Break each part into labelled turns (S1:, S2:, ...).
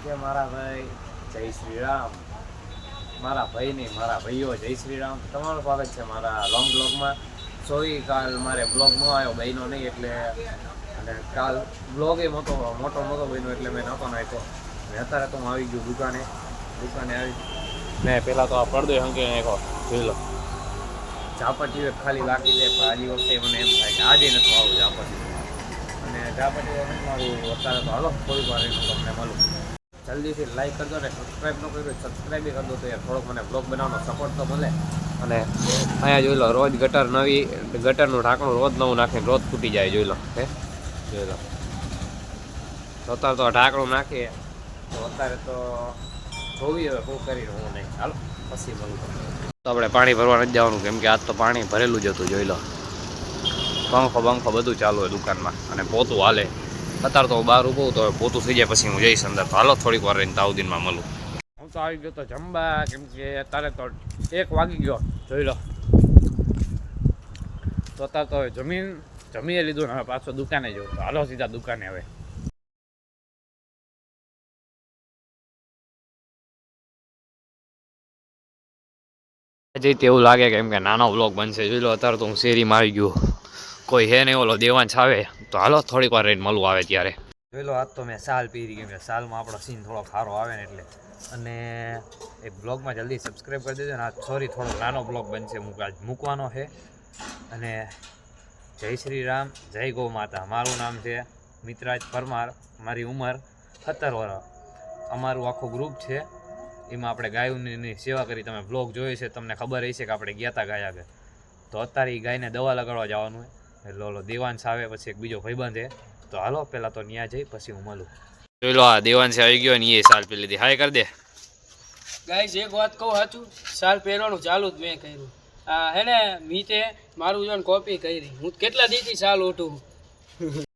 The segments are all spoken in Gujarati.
S1: કે મારા ભાઈ જય શ્રી રામ, મારા ભાઈ નહીં મારા ભાઈઓ જય શ્રી રામ. તમારું સ્વાગત છે મારા લોંગ બ્લોગમાં. કાલ મારે બ્લોગ ન આવ્યો બહેનો નહીં એટલે, અને કાલ બ્લોગ એ મોટો બન્યો એટલે મેં નહોતો નાખ્યો. અને અત્યારે તો હું આવી ગયો દુકાને આવી મેં પહેલાં તો આ પડદો હંકી નાખ્યો. જોઈ લો ઝાપટીઓ ખાલી બાકી છે, પણ આજી વખતે મને એમ થાય કે આજે નથી આવું ઝાપટી. અને ઝાપટીઓ નથી મારું અત્યારે તો હાલો થોડીક વાર તમને મળું. જલ્દીથી લાઈક કરજો ને સબસ્ક્રાઈબ ન કર્યું સબસ્ક્રાઈબ કરી દો તો યાર થોડોક મને બ્લોગ બનાવવાનો સપોર્ટ તો મળે. અને અહીંયા જોઈ લો રોજ ગટરનું ઢાંકણું રોજ નવું નાખીને રોજ તૂટી જાય. જોઈ લો જોઈ લો અત્યારે તો ઢાંકણું નાખીએ તો અત્યારે તો જોવી હવે શું કરીને હું નહીં. હાલો પછી મળું તો આપણે પાણી ભરવા નથી જવાનું કેમ કે આજ તો પાણી ભરેલું જ હતું. જોઈ લો પંખો બધું ચાલુ હોય દુકાનમાં અને પોતું હાલે. અત્યારે તો બહાર ઊભું તો પોતું થઈ જાય પછી હું જઈશ અંદર. તો હાલો થોડીક વાર રહીને તાઉદીનમાં મળું. હું તો આવી ગયો તો જમવા કેમ કે અત્યારે તો 1 વાગી ગયો. જોઈ લો તો અત્યારે તો જમીએ લીધું ને હવે પાછો દુકાને જવું. તો હાલો સીધા દુકાને હવે. જઈ એવું લાગે કેમ કે નાનો વ્લોગ બનશે. જોઈ લો અત્યારે તો હું શેરીમાં આવી ગયો, કોઈ હે નહીં. ઓલો દેવાંશ આવે તો હાલો થોડીક વાર રહીને મળવું આવે ત્યારે. જોઈ લો આજ તો મેં સાલ પહેરી કેમ કે સાલમાં આપણો સીન થોડો ખારો આવે ને એટલે. અને એ બ્લોગમાં જલ્દી સબસ્ક્રાઈબ કરી દેજો ને. આ સોરી થોડો નાનો બ્લોગ બનશે, હું આજ મૂકવાનો છે. અને જય શ્રી રામ, જય ગૌ માતા. મારું નામ છે મિત્રાજ પરમાર, મારી ઉંમર 17 વર્ષ. અમારું આખું ગ્રુપ છે, એમાં આપણે ગાયોની સેવા કરી. તમે બ્લોગ જોયો છે, તમને ખબર હશે કે આપણે ગયા હતા ગાય આગળ. તો અત્યારે એ ગાયને દવા લગાડવા જવાનું હોય એટલે ઓલો દેવાંશ આવે પછી એક બીજો ભાઈબંધ છે. તો હાલો પહેલાં તો ત્યાં જઈ પછી હું મળું. જોઈ લો આ દેવાંશ આવી ગયો ને એ સાલ પહેરી લીધી. હાય કરી દે
S2: ગાઈસ. એક વાત કહું સાચું, સાલ પહેરવાનું ચાલુ જ મેં કર્યું. હે ને મીતે મારું જોન કોપી કરી. હું કેટલા દીથી સાલ ઉઠું.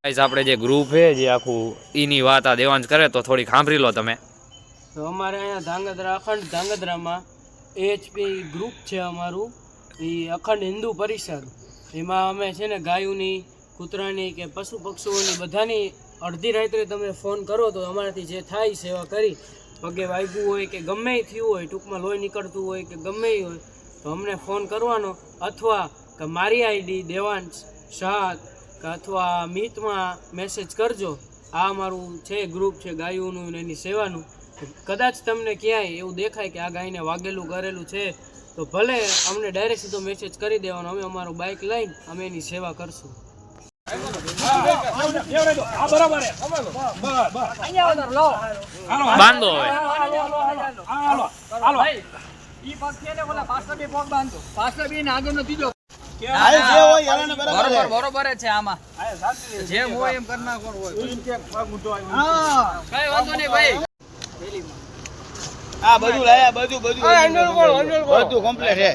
S1: ગાઈસ આપણે જે ગ્રુપ છે જે આખું એની વાત આ દેવાંશ કરે તો થોડી સાંભળી લો તમે.
S2: તો અમારે અહીંયા ધાંગધ્રા અખંડ ધાંગધ્રામાં એચપી ગ્રુપ છે અમારું, એ અખંડ હિન્દુ પરિષદ. એમાં અમે છે ને ગાયોની, કૂતરાની કે પશુ પક્ષીઓની બધાની અડધી રાત્રે તમે ફોન કરો તો અમારાથી જે થાય સેવા કરી. પગે વાગ્યું હોય કે ગમે એ થયું હોય, ટૂંકમાં લોહી નીકળતું હોય કે ગમે એ હોય તો અમને ફોન કરવાનો. અથવા કે મારી આઈડી દેવાંશ શાહ કે અથવા મીતમાં મેસેજ કરજો. આ અમારું છે ગ્રુપ છે ગાયોનું ને એની સેવાનું. કદાચ તમને ક્યાંય એવું દેખાય કે આ ગાયને વાગેલું કરેલું છે તો ભલે અમને ડાયરેક્ટ સીધો મેસેજ કરી દેવાનો. અમે અમારું બાઇક લઈને અમે એની સેવા કરશું.
S1: બાંધો
S2: બરોબર છે આમાં જેમ હોય એમ કરી નાખવાનું હોય. કઈ વાંધો નહીં ભાઈ.
S3: આ બધું લાયા બધું કમ્પ્લીટ છે.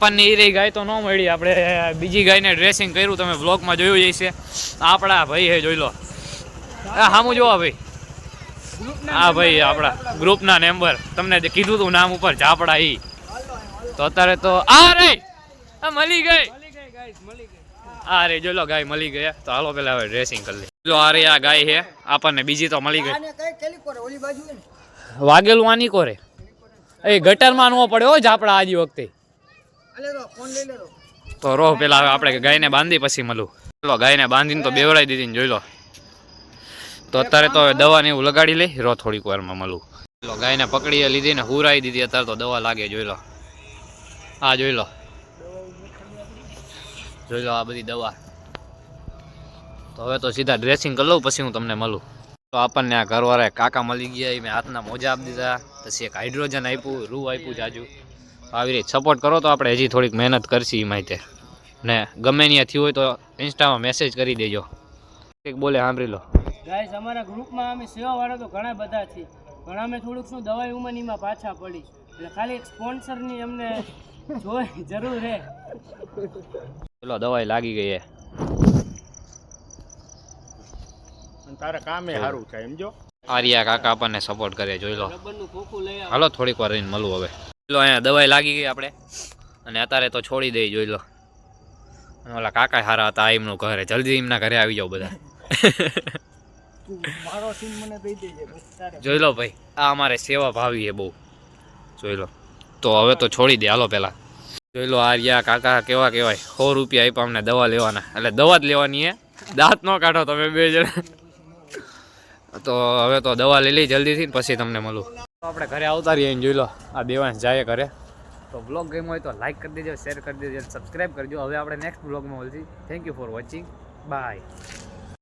S1: પણ એ રહી ગાય તો ન મળી. આપણે બીજી ગાયને ડ્રેસિંગ કર્યું, તમે બ્લોગમાં જોયું જશે. આપણા ભાઈ હે જોઈ લો. સામું જોવા ભાઈ, હા ભાઈ આપણા ગ્રુપના મેમ્બર. તમને કીધું તું નામ ઉપર ઝાપડા ઈ. તો અત્યારે તો આ રે મળી ગઈ. આ રે જોઈ લો ગાય મળી ગયા. તો હાલો પેલા હવે ડ્રેસિંગ કરી લે. જો આ રે આ ગાય છે આપણને બીજી તો મળી ગઈ. વાગેલું આની કોરે એ ગટરમાં ન પડે હો ઝાપડા આજી વખતે. તો રોહ પેલા હવે આપણે ગાયને બાંધી પછી મળું. ચલો ગાયને બાંધીને તો બેવડાવી દીધી ને. જોઈ લો તો અત્યારે તો હવે દવા ને એવું લગાડી લઈ. રો થોડીક વારમાં મળું. ચલો ગાયને પકડી લીધી ને હુરાઈ દીધી. અત્યારે તો દવા લાગે. જોઈ લો આ જોઈ લો આ બધી દવા. તો હવે તો સીધા ડ્રેસિંગ કરી લઉં પછી હું તમને મળું. તો આપણને આ ઘરવાળા કાકા મળી ગયા. મેં હાથના મોજા આપી દીધા, પછી એક હાઇડ્રોજન આપ્યું, રૂ આપ્યું જાજુ. આવી રીતે સપોર્ટ કરો તો આપણે હજી થોડીક મહેનત કરશી એ માહિતી. ને ગમે ત્યાં થયું હોય તો ઇન્સ્ટામાં મેસેજ કરી દેજો. એક બોલે સાંભળી લો.
S2: ગાઈસ અમારા ગ્રુપમાં અમે સેવાવાળા તો ઘણા બધા છે, પણ અમે થોડુંક શું દવાઈ ઉમનીમાં પાછા પડી. એટલે ખાલી એક સ્પોન્સરની અમને જરૂર છે.
S1: ચલો દવાઈ લાગી ગઈ.
S3: તારે કામે સારું છે એમ જો.
S1: આર્યા કાકા આપણને સપોર્ટ કરે. જોઈ લો હાલો થોડીક વાર રહીને મળું હવે. ચલો અહીંયા દવાઈ લાગી ગઈ આપણે. અને અત્યારે તો છોડી દઈ, જોઈ લો. અને ઓલા કાકા હારા હતા એમનું ઘરે, જલ્દી એમના ઘરે આવી જાઓ બધા.
S2: મારો સીન મને દઈ દેજે બસ તારે.
S1: જોઈ લો ભાઈ, આ અમારે સેવા ભાવી છે બહુ, જોઈ લો. તો હવે તો છોડી દે, હાલો પેલા જોઈ લો. આ રહ્યા કાકા, કેવા કહેવાય, 100 રૂપિયા આપ્યા અમને દવા લેવાના, એટલે દવા જ લેવાની હે, દાંત ન કાઢો તમે બે જણા. તો હવે તો દવા લઈ લઈ જલ્દીથી ને પછી તમને મળું. આપણે ઘરે આવતા રહીએ, જોઈ લો આ દેવાંશ જાય ઘરે. તો બ્લોગ ગમ્યો હોય તો લાઈક કરી દેજો, શેર કરી દેજો, સબસ્ક્રાઈબ કરજો. હવે આપણે નેક્સ્ટ બ્લોગમાં મળીશું. Thank you for watching, by.